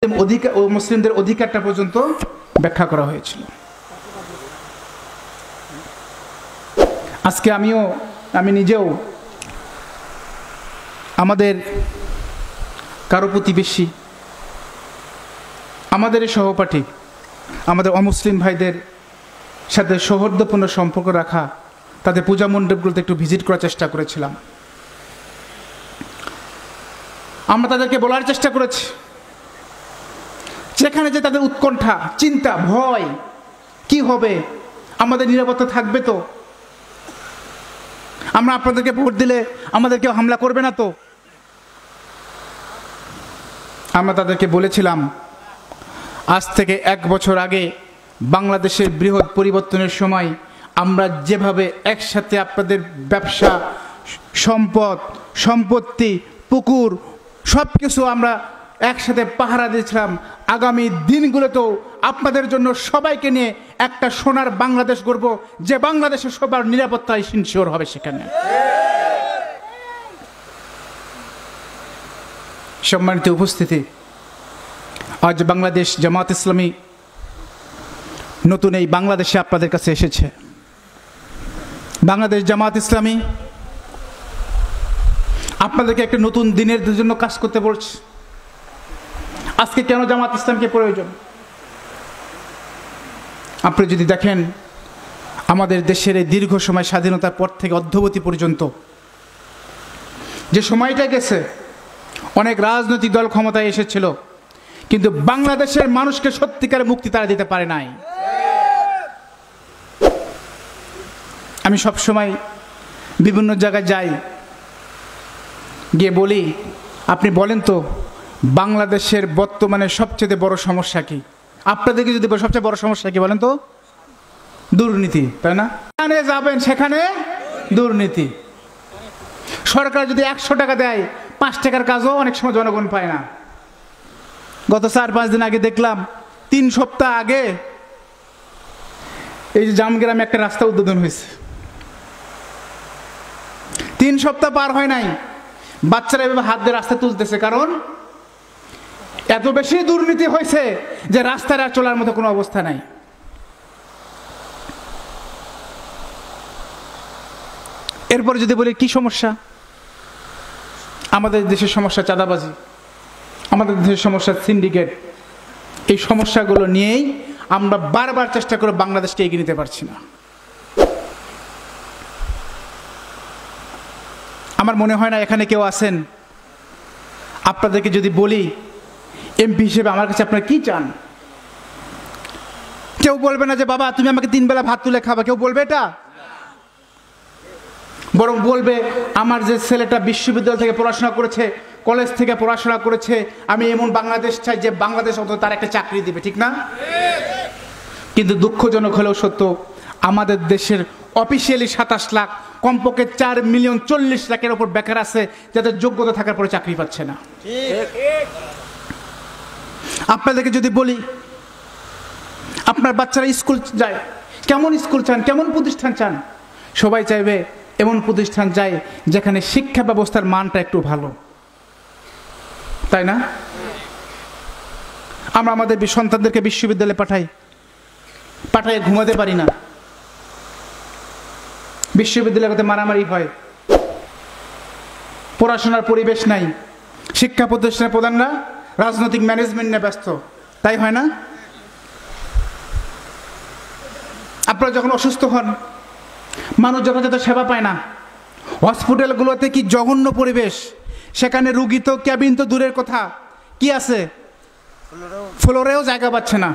মুসলিমদের অধিকারটা পর্যন্ত ব্যাখ্যা করা হয়েছিল। আজকে আমি নিজেও আমাদের কারো প্রতিবেশী, আমাদের সহপাঠী, আমাদের অমুসলিম ভাইদের সাথে সৌহার্দ্যপূর্ণ সম্পর্ক রাখা, তাদের পূজা মণ্ডপগুলোতে একটু ভিজিট করার চেষ্টা করেছিলাম। আমরা তাদেরকে বলার চেষ্টা করেছি, যেখানে যে তাদের উৎকণ্ঠা, চিন্তা, ভয়, কি হবে, আমাদের নিরাপত্তা থাকবে তো, আমরা আপনাদেরকে ভোট দিলে আমাদের কেউ হামলা করবে না তো। আমরা তাদেরকে বলেছিলাম, আজ থেকে 1 বছর আগে বাংলাদেশের বৃহৎ পরিবর্তনের সময় আমরা যেভাবে একসাথে আপনাদের ব্যবসা, সম্পদ, সম্পত্তি, পুকুর সব কিছু আমরা একসাথে পাহারা দিয়েছিলাম, আগামী দিনগুলোতেও আপনাদের জন্য সবাইকে নিয়ে একটা সোনার বাংলাদেশ গড়ব, যে বাংলাদেশের সবার নিরাপত্তায় ইনশিওর হবে। সেখানে সম্মানিত উপস্থিতি, আজ বাংলাদেশ জামাত ইসলামী নতুন এই বাংলাদেশে আপনাদের কাছে এসেছে। বাংলাদেশ জামাত ইসলামী আপনাদেরকে একটা নতুন দিনের জন্য কাজ করতে বলছে। আজকে কেন জামাত ইসলামকে প্রয়োজন? আপনি যদি দেখেন, আমাদের দেশের এই দীর্ঘ সময় স্বাধীনতার পর থেকে অদ্যাবধি পর্যন্ত যে সময়টা গেছে, অনেক রাজনৈতিক দল ক্ষমতায় এসেছিল, কিন্তু বাংলাদেশের মানুষকে সত্যিকার মুক্তি তারা দিতে পারে নাই। আমি সব সময় বিভিন্ন জায়গায় যাই, গিয়ে বলি, আপনি বলেন তো বাংলাদেশের বর্তমানে সবচেয়ে বড় সমস্যা কি? আপনাদেরকে যদি সবচেয়ে বড় সমস্যা কি বলেন তো? দুর্নীতি, তাই না? সেখানে যাবেন, সেখানে দুর্নীতি। সরকার যদি 100 টাকা দেয়, 5 টাকার কাজও অনেক সময় জনগণ পায় না। গত 4-5 দিন আগে দেখলাম, 3 সপ্তাহ আগে এই যে জামগ্রামে একটা রাস্তা উদ্বোধন হয়েছে, 3 সপ্তাহ পার হয় নাই, বাচ্চারা এভাবে হাত দিয়ে রাস্তা তুলতেছে, কারণ এত বেশি দুর্নীতি হয়েছে যে রাস্তায় আর চলার মতো কোনো অবস্থা নাই। এরপরে যদি বলি কি সমস্যা, আমাদের দেশের সমস্যা চাঁদাবাজি, আমাদের দেশের সমস্যা সিন্ডিকেট। এই সমস্যাগুলো নিয়েই আমরা বারবার চেষ্টা করে বাংলাদেশকে এগিয়ে নিতে পারছি না। আমার মনে হয় না এখানে কেউ আছেন, আপনাদেরকে যদি বলি এমপি হিসেবে আমার কাছে আপনারা কি চান, কেউ বলবে না যে বাবা তুমি আমাকে 3 বেলা ভাত তুলে খাবা, কেউ বলবে এটা? বরং বলবে আমার যে ছেলেটা বিশ্ববিদ্যালয় থেকে পড়াশোনা করেছে, কলেজ থেকে পড়াশোনা করেছে, আমি এমন বাংলাদেশ চাই যে বাংলাদেশ অন্তত তার একটা চাকরি দিবে, ঠিক না? কিন্তু দুঃখজনক হলেও সত্য, আমাদের দেশের অফিসিয়ালি 27 লাখ, কমপক্ষে 4,40,00,000 লাখের ওপর বেকার আছে, যাদের যোগ্যতা থাকার পরে চাকরি পাচ্ছে না। আপনাদেরকে যদি বলি, আপনার বাচ্চারা স্কুল যায়, কেমন স্কুল চান, কেমন প্রতিষ্ঠান চান? সবাই চাইবে এমন প্রতিষ্ঠান চাই যেখানে শিক্ষা ব্যবস্থার মানটা একটু ভালো, তাই না? আমরা আমাদের সন্তানদেরকে বিশ্ববিদ্যালয়ে পাঠাই ঘুমাতে পারি না। বিশ্ববিদ্যালয়তে মারামারি হয়, পড়াশোনার পরিবেশ নাই, শিক্ষা প্রতিষ্ঠানের প্রধানরা রাজনৈতিক ম্যানেজমেন্ট নিয়ে ব্যস্ত, তাই হয় না? আপনারা যখন অসুস্থ হন, মানুষ যথাযথ সেবা পায় না। হসপিটালগুলোতে কি জঘন্য পরিবেশ, সেখানে রুগী তো ক্যাবিন তো দূরের কথা, কি আছে, ফ্লোরেও জায়গা পাচ্ছে না।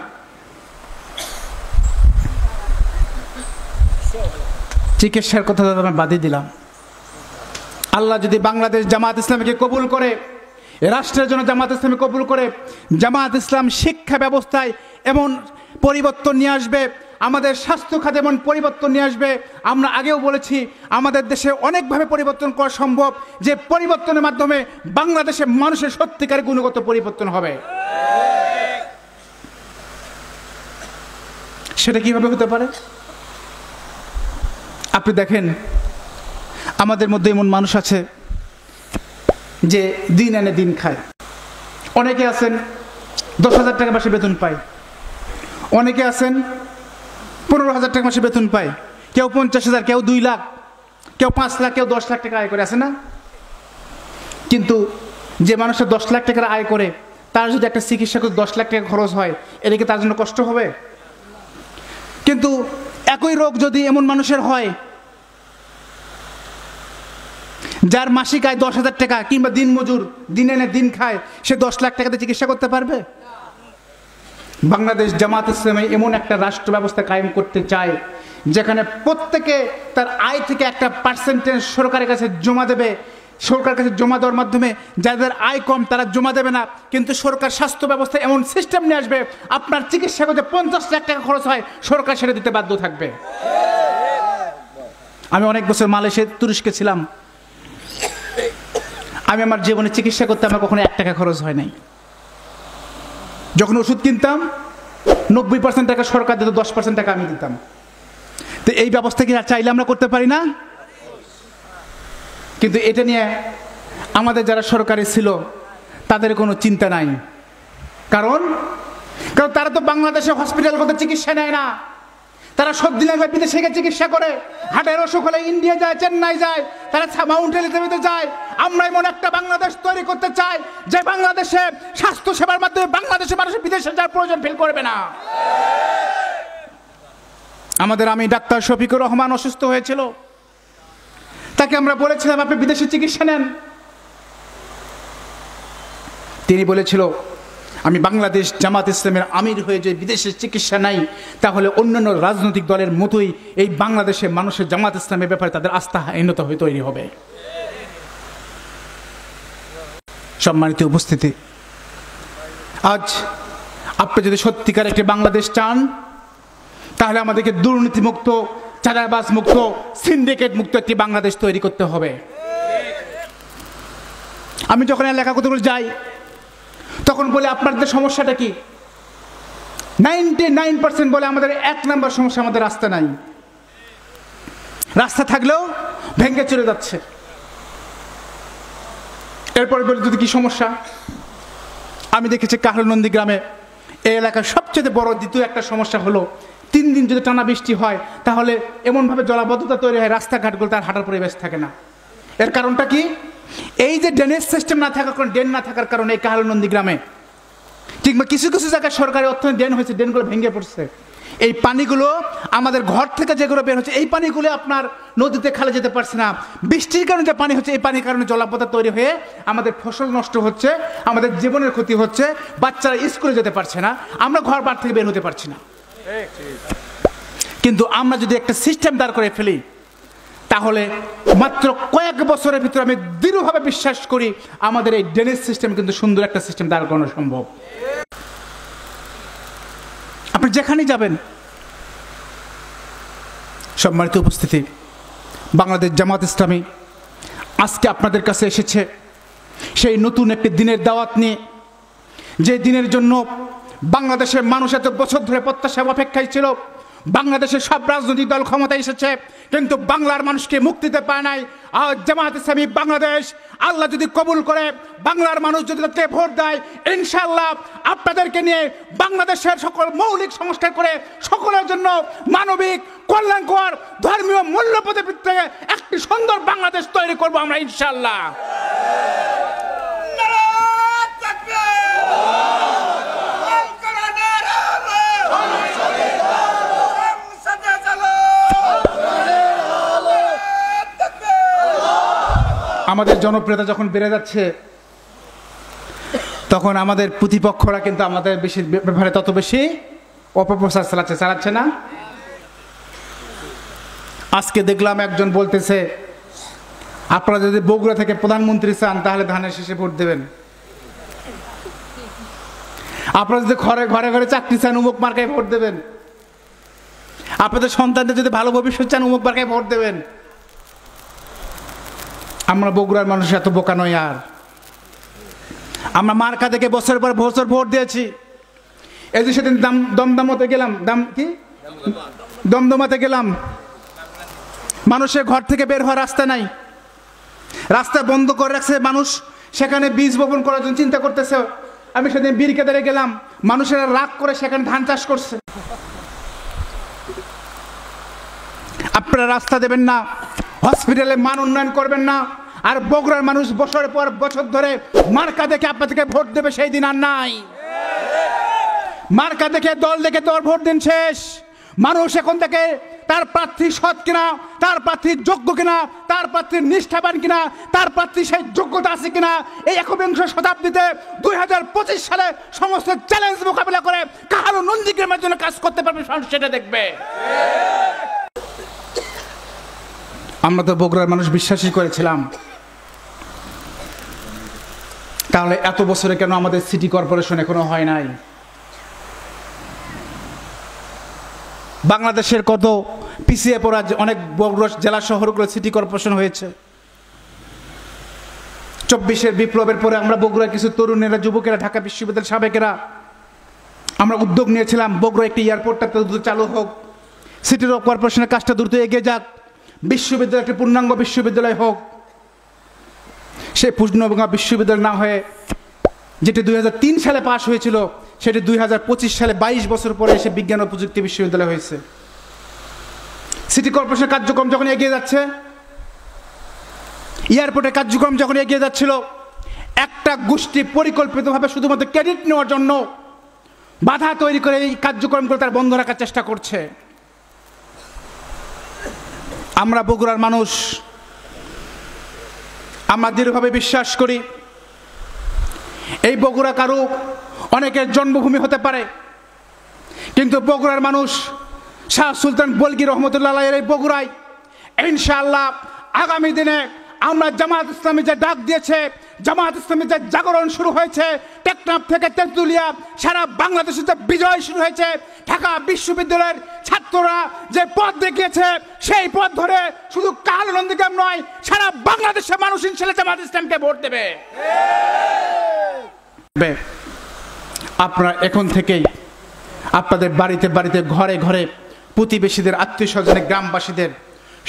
চিকিৎসার কথা আমি বাদই দিলাম। আল্লাহ যদি বাংলাদেশ জামাত ইসলামীকে কবুল করে, রাষ্ট্রের জন্য জামাত ইসলামী কবুল করে, জামাত ইসলাম শিক্ষা ব্যবস্থায় এমন পরিবর্তন নিয়ে আসবে, আমাদের স্বাস্থ্য খাতে এমন পরিবর্তন নিয়ে আসবে। আমরা আগেও বলেছি, আমাদের দেশে অনেকভাবে পরিবর্তন করা সম্ভব, যে পরিবর্তনের মাধ্যমে বাংলাদেশের মানুষের সত্যিকার গুণগত পরিবর্তন হবে। সেটা কিভাবে হতে পারে? আপনি দেখেন, আমাদের মধ্যে এমন মানুষ আছে যে দিন এনে দিন খায়। অনেকে আছেন 10,000 টাকা মাসে বেতন পায়, অনেকে আছেন 15,000 টাকা মাসে বেতন পায়, কেউ 50,000, কেউ 2 লাখ, কেউ 5 লাখ, কেউ 10 লাখ টাকা আয় করে, আছে না? কিন্তু যে মানুষের 10 লাখ টাকার আয় করে তার যদি একটা চিকিৎসা করে 10 লাখ টাকা খরচ হয়, এটা কি তার জন্য কষ্ট হবে? কিন্তু একই রোগ যদি এমন মানুষের হয় যার মাসিক আয় 10,000 টাকা, কিংবা দিন মজুর, দিন এনে দিন খায়, সে 10 লাখ টাকাতে চিকিৎসা করতে পারবে? বাংলাদেশ জামাত ইসলামী এমন একটা রাষ্ট্র ব্যবস্থা কায়েম করতে চায় যেখানে প্রত্যেকে তার আয় থেকে একটা পার্সেন্টেজ সরকারের কাছে জমা দেবে। সরকারের কাছে জমা দেওয়ার মাধ্যমে যাদের আয় কম তারা জমা দেবে না, কিন্তু সরকার স্বাস্থ্য ব্যবস্থা এমন সিস্টেম নিয়ে আসবে, আপনার চিকিৎসা করতে 50 লাখ টাকা খরচ হয়, সরকার সেটা দিতে বাধ্য থাকবে। আমি অনেক বছর মালয়েশিয়া, তুরস্কে ছিলাম। আমি আমার জীবনে চিকিৎসা করতে আমার কখনো 1 টাকা খরচ হয় নাই। যখন ওষুধ কিনতাম 90% টাকা সরকার দিত, 10% টাকা আমি দিতাম। তো এই ব্যবস্থা কি চাইলে আমরা করতে পারি না? কিন্তু এটা নিয়ে আমাদের যারা সরকারি ছিল তাদের কোনো চিন্তা নাই। কারণ তারা তো বাংলাদেশে হসপিটালগুলোতে চিকিৎসা নেয় না, তারা সর্দি লাগলে বিদেশে গিয়ে চিকিৎসা করে, হার্টের অসুখ হলে ইন্ডিয়া যায়, চেন্নাই যায়, তারা মাউন্ট এলিজাবেথে যায়। আমরা এমন একটা বাংলাদেশ তৈরি করতে চাই যে বাংলাদেশে স্বাস্থ্য সেবার মাধ্যমে বাংলাদেশের মানুষ বিদেশে যাওয়ার প্রয়োজন ফিল করবে না। আমাদের আমি ডাক্তার শফিকুর রহমান অসুস্থ হয়েছিল, তাকে আমরা বলেছিলাম আপনি বিদেশে চিকিৎসা নেন। তিনি বলেছিল আমি বাংলাদেশ জামাত ইসলামের আমির হয়ে যে বিদেশে চিকিৎসা নাই, তাহলে অন্যান্য রাজনৈতিক দলের মতোই এই বাংলাদেশের মানুষের জামাত ইসলামের ব্যাপারে তাদের আস্থাহীনতা হয়ে তৈরি হবে। সম্মানিত উপস্থিতি, আজ আপনি যদি সত্যিকার একটি বাংলাদেশ চান, তাহলে আমাদেরকে দুর্নীতিমুক্ত, চাঁদাবাজ মুক্ত, সিন্ডিকেট মুক্ত একটি বাংলাদেশ তৈরি করতে হবে। আমি যখন এলাকাগুলো যাই তখন বলে আপনাদের সমস্যাটা কি? 99% বলে আমাদের 1 নম্বর সমস্যা আমাদের রাস্তা নাই, রাস্তা থাকলেও ভেঙে চলে যাচ্ছে। এরপরে বলে যদি কি সমস্যা, আমি দেখেছি কাহরনন্দী গ্রামে এই এলাকার সবচেয়ে বড় দ্বিতীয় একটা সমস্যা হলো 3 দিন যদি টানা বৃষ্টি হয় তাহলে এমনভাবে জলাবদ্ধতা তৈরি হয়, রাস্তাঘাটগুলো তার হাঁটার পরিবেশ থাকে না। এর কারণটা কি? এই যে ড্রেনেজ সিস্টেম না থাকার কারণে, ড্রেন না থাকার কারণে এই কাহরনন্দী গ্রামে, কিংবা কিছু কিছু জায়গায় সরকারি অর্থনীতি ড্রেন হয়েছে, ড্রেনগুলো ভেঙে পড়ছে। এই পানিগুলো আমাদের ঘর থেকে যেগুলো বের হচ্ছে, এই পানিগুলো আপনার নদীতে খালে যেতে পারছে না। বৃষ্টির কারণে যে পানি হচ্ছে, এই পানির কারণে জলাবদ্ধতা তৈরি হয়ে আমাদের ফসল নষ্ট হচ্ছে, আমাদের জীবনের ক্ষতি হচ্ছে, বাচ্চারা স্কুলে যেতে পারছে না, আমরা ঘর বার থেকে বের হতে পারছি না। কিন্তু আমরা যদি একটা সিস্টেম দাঁড় করে ফেলি, তাহলে মাত্র কয়েক বছরের ভিতরে আমি দৃঢ়ভাবে বিশ্বাস করি আমাদের এই ড্রেনেজ সিস্টেম কিন্তু সুন্দর একটা সিস্টেম দাঁড় করানো সম্ভব। আপনি যেখানেই যাবেন, সম্মানিত উপস্থিতি, বাংলাদেশ জামাত ইসলামী আজকে আপনাদের কাছে এসেছে সেই নতুন একটি দিনের দাওয়াত নিয়ে, যে দিনের জন্য বাংলাদেশের মানুষ এত বছর ধরে প্রত্যাশা অপেক্ষায় ছিল। বাংলাদেশের সব রাজনৈতিক দল ক্ষমতায় এসেছে, কিন্তু বাংলার মানুষকে মুক্তি দিতে পারে নাই। আজ জামাত ইসলামী বাংলাদেশ আল্লাহ যদি কবুল করে, বাংলার মানুষ যদি তাকে ভোট দেয়, ইনশাআল্লাহ আপনাদেরকে নিয়ে বাংলাদেশের সকল মৌলিক সংস্কার করে সকলের জন্য মানবিক, কল্যাণকর, ধর্মীয় মূল্যবোধের ভিত্তিতে একটি সুন্দর বাংলাদেশ তৈরি করব আমরা ইনশাআল্লাহ। আমাদের জনপ্রিয়তা যখন বেড়ে যাচ্ছে, তখন আমাদের প্রতিপক্ষরা কিন্তু আমাদের বেশি ব্যাপারে তত বেশি অপপ্রচার চালাচ্ছে না। আজকে দেখলাম একজন বলতেছে আপনারা যদি বগুড়া থেকে প্রধানমন্ত্রী চান তাহলে ধানের শেষে ভোট দেবেন, আপনারা যদি ঘরে ঘরে ঘরে চাকরি চান উমুক মার্কায় ভোট দেবেন, আপনাদের সন্তানদের যদি ভালো ভবিষ্যৎ চান উমুক মার্কায় ভোট দেবেন। আমরা বগুড়ার মানুষ এত বোকা নয়। আর আমরা মার্কা থেকে বছরের পর বছর ভোট দিয়েছি। এই যে সেদিন দমদমাতে গেলাম, দমদমাতে গেলাম, মানুষের ঘর থেকে বের হওয়ার রাস্তা নাই, রাস্তা বন্ধ করে রাখছে মানুষ, সেখানে বীজ বপন করার জন্য চিন্তা করতেছে। আমি সেদিন বীরকেদারে গেলাম, মানুষেরা রাগ করে সেখানে ধান চাষ করছে। আপনারা রাস্তা দেবেন না, হসপিটালে মান উন্নয়ন করবেন না, আর বগুড়ার মানুষ বছরের পর বছর ধরে মার্কা দেখে আপনাদেরকে ভোট দেবে, সেই দিন আর নাই। মার্কা দেখে, দল দেখে তোর ভোট দিন শেষ। মানুষ এখন থেকে তার প্রার্থী সৎ কিনা, তার প্রার্থী যোগ্য কিনা, তার প্রার্থীর নিষ্ঠাবান কিনা, তার প্রার্থী সেই যোগ্যতা আছে কিনা, এই একবিংশ শতাব্দীতে 2025 সালে সমস্ত চ্যালেঞ্জ মোকাবিলা করে কাহারও নন্দীগ্রামের জন্য কাজ করতে পারবে, সেটা দেখবে। আমরা তো বগুড়ার মানুষ বিশ্বাসই করেছিলাম, তাহলে এত বছরে কেন আমাদের সিটি কর্পোরেশন এখনো হয় নাই? বাংলাদেশের কত পিছিয়ে পড়া অনেক বগুড়া জেলা শহরগুলো সিটি কর্পোরেশন হয়েছে। 24-এর বিপ্লবের পরে আমরা বগুড়ার কিছু তরুণেরা, যুবকেরা, ঢাকা বিশ্ববিদ্যালয়ের সাবেকেরা আমরা উদ্যোগ নিয়েছিলাম বগুড়া একটি এয়ারপোর্টটা দ্রুত চালু হোক, সিটি কর্পোরেশনের কাজটা দ্রুত এগিয়ে যাক, বিশ্ববিদ্যালয় একটি পূর্ণাঙ্গ বিশ্ববিদ্যালয় হোক। সে পূর্ণাঙ্গ বিশ্ববিদ্যালয় না হয়ে যেটি 2003 সালে পাশ হয়েছিল, সেটি 2025 সালে 22 বছর পরে এসে বিজ্ঞান ও প্রযুক্তি বিশ্ববিদ্যালয় হয়েছে। সিটি কর্পোরেশনের কার্যক্রম যখন এগিয়ে যাচ্ছে, এয়ারপোর্টের কার্যক্রম যখন এগিয়ে যাচ্ছিল, একটা গোষ্ঠী পরিকল্পিতভাবে শুধুমাত্র ক্রেডিট নেওয়ার জন্য বাধা তৈরি করে এই কার্যক্রমগুলো তার বন্ধ রাখার চেষ্টা করছে। আমরা বগুড়ার মানুষ, আমরা দৃঢ়ভাবে বিশ্বাস করি এই বগুড়া কারো অনেকের জন্মভূমি হতে পারে, কিন্তু বগুড়ার মানুষ শাহ সুলতান বলগি রহমতুল্লাহ এর এই বগুড়ায় ইনশাআল্লাহ আগামী দিনে আমরা জামাত ইসলামী যে ডাক দিয়েছে, জামাত ইসলামী যে জাগরণ শুরু হয়েছে, টেকনাফ থেকে তেঁতুলিয়া সারা বাংলাদেশে যে বিজয় শুরু হয়েছে, ঢাকা বিশ্ববিদ্যালয়ের ছাত্ররা যে পথ দেখিয়েছে, সেই পথ ধরে শুধু কাল নন্দীগ্রাম নয়, সারা বাংলাদেশের মানুষ ইনশাআল্লাহ জামাত ইসলামকে ভোট দেবে। আপনারা এখন থেকেই আপনাদের বাড়িতে বাড়িতে, ঘরে ঘরে, প্রতিবেশীদের, আত্মীয় স্বজনের, গ্রামবাসীদের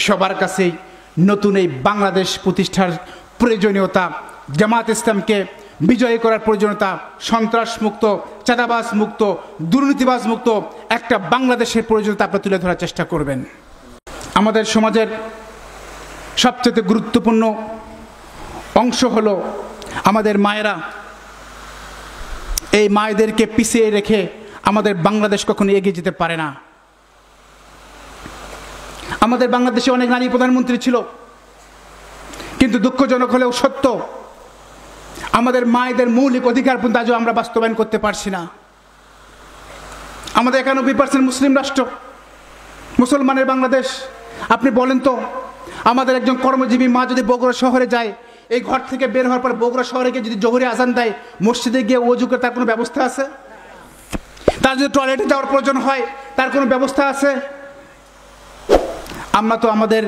সবার কাছেই নতুন এই বাংলাদেশ প্রতিষ্ঠার প্রয়োজনীয়তা, জামাত ইসলামকে বিজয়ী করার প্রয়োজনীয়তা, সন্ত্রাস মুক্ত, চাঁদাবাজ মুক্ত, দুর্নীতিবাজ মুক্ত একটা বাংলাদেশের প্রয়োজনীয়তা আপনারা তুলে ধরার চেষ্টা করবেন। আমাদের সমাজের সবচেয়ে গুরুত্বপূর্ণ অংশ হলো আমাদের মায়েরা। এই মায়েদেরকে পিছিয়ে রেখে আমাদের বাংলাদেশ কখনো এগিয়ে যেতে পারে না। আমাদের বাংলাদেশে অনেক নারী প্রধানমন্ত্রী ছিল, কিন্তু দুঃখজনক হলেও সত্য, আমাদের মায়েদের মৌলিক অধিকার পর্যন্ত আজও আমরা বাস্তবায়ন করতে পারছি না। আমাদের 91% মুসলিম রাষ্ট্র, মুসলমানের বাংলাদেশ। আপনি বলেন তো, আমাদের একজন কর্মজীবী মা যদি বগুড়া শহরে যায়, এই ঘর থেকে বের হওয়ার পর বগুড়া শহরে গিয়ে যদি জোহরে আজান দেয়, মসজিদে গিয়ে ওযু করে তার কোনো ব্যবস্থা আছে? তার যদি টয়লেটে যাওয়ার প্রয়োজন হয়, তার কোনো ব্যবস্থা আছে? আমরা তো আমাদের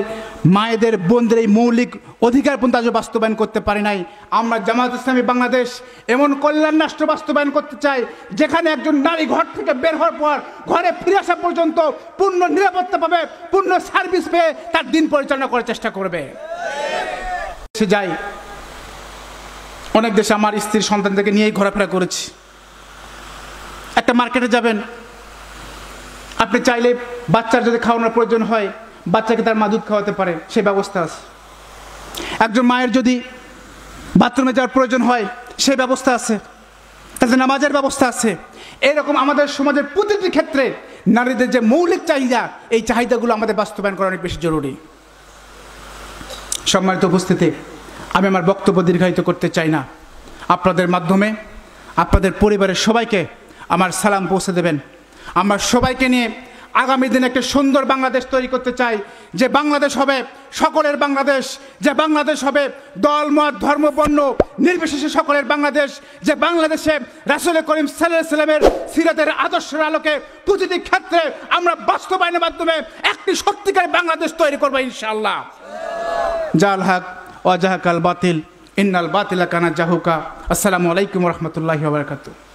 মায়েদের, বোনদের এই মৌলিক অধিকার পর্যন্ত আজও বাস্তবায়ন করতে পারি নাই। আমরা জামাত ইসলামী বাংলাদেশ এমন কল্যাণ রাষ্ট্র বাস্তবায়ন করতে চাই, যেখানে একজন নারী ঘর থেকে বের হওয়ার পর ঘরে ফিরে আসা পর্যন্ত পূর্ণ নিরাপত্তা পাবে, পূর্ণ সার্ভিস পেয়ে তার দিন পরিচালনা করার চেষ্টা করবে। সে যাই, অনেক দেশে আমার স্ত্রীর সন্তানদেরকে নিয়েই ঘোরাফেরা করেছি। একটা মার্কেটে যাবেন, আপনি চাইলে বাচ্চার যদি খাওয়ানোর প্রয়োজন হয়, বাচ্চাকে তার মা দুধ খাওয়াতে পারে, সেই ব্যবস্থা আছে। একজন মায়ের যদি বাথরুমে যাওয়ার প্রয়োজন হয়, সেই ব্যবস্থা আছে। তাদের নামাজের ব্যবস্থা আছে। এরকম আমাদের সমাজের প্রতিটি ক্ষেত্রে নারীদের যে মৌলিক চাহিদা, এই চাহিদাগুলো আমাদের বাস্তবায়ন করা অনেক বেশি জরুরি। সম্মানিত উপস্থিতি, আমি আমার বক্তব্য দীর্ঘায়িত করতে চাই না। আপনাদের মাধ্যমে আপনাদের পরিবারের সবাইকে আমার সালাম পৌঁছে দেবেন। আমরা সবাইকে নিয়ে আগামী দিনে একটা সুন্দর বাংলাদেশ তৈরি করতে চাই, যে বাংলাদেশ হবে সকলের বাংলাদেশ, যে বাংলাদেশ হবে দল, মত, ধর্ম, বর্ণ নির্বিশেষে সকলের বাংলাদেশ, যে বাংলাদেশে রাসূল করিম সাল্লাল্লাহু আলাইহি ওয়াসাল্লামের সিরাতের আদর্শের আলোকে প্রতিটি ক্ষেত্রে আমরা বাস্তবায়নের মাধ্যমে একটি সত্যিকারের বাংলাদেশ তৈরি করবো ইনশাআল্লাহ। জাল হক ওয়া জাহাকাল বাতিল, ইন্নাল বাতিলা কানা জাহুকা। আসসালামু আলাইকুম ওয়া রাহমাতুল্লাহি ওয়া বারাকাতুহু।